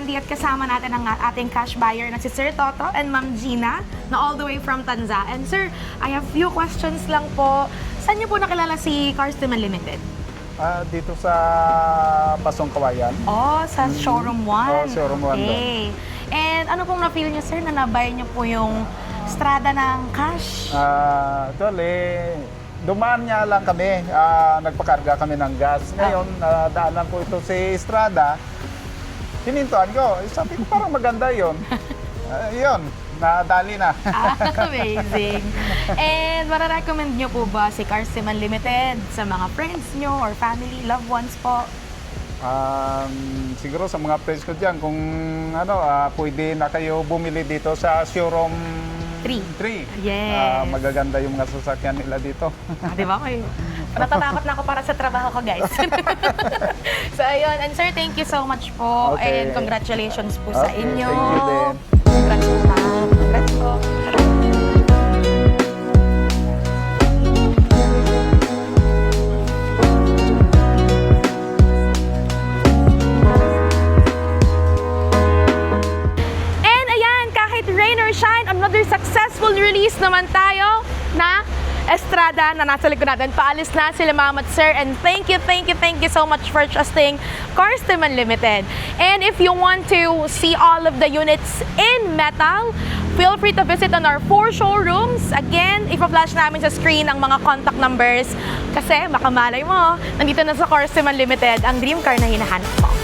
Randy at kasama natin ang ating cash buyer na si Sir Toto and Ma'am Gina na all the way from Tanza. And sir, I have few questions lang po. Saan niyo po nakilala si Cars Demand Limited? Dito sa Pasong Kawayan. Oh, sa Showroom 1. Oh, Showroom 1 Okay. And ano pong na-feel niyo, sir, na nabay niyo po yung strada ng cash? Actually, dumaan nga lang kami. Nagpakarga kami ng gas. Ngayon, daanan ko ito si Estrada. Hinintuan ko. Sabi ko, parang maganda yun. Yun, nadali na. Amazing. And mararecommend niyo po ba si Cars Demand Limited sa mga friends niyo or family, loved ones po? Siguro sa mga friends ko dyan, kung pwede na kayo bumili dito sa showroom 3. Yes. Magaganda yung mga sasakyan nila dito. Di ba kayo? Natatakot na ako para sa trabaho ko, guys. So, ayun. And sir, thank you so much po. Okay. And congratulations po sa Okay, inyo. thank you din. Congrats po, ma'am. Congrats po. And ayan, kahit rain or shine, another successful release naman tayo na Estrada na nasa likod natin. Paalis na sila ma'am at sir, and thank you so much for trusting Cars Demand Limited. And if you want to see all of the units in metal, feel free to visit on our 4 showrooms. Again, ipa-flash namin sa screen ang mga contact numbers kasi baka malay mo, nandito na sa Cars Demand Limited ang dream car na hinahanap mo.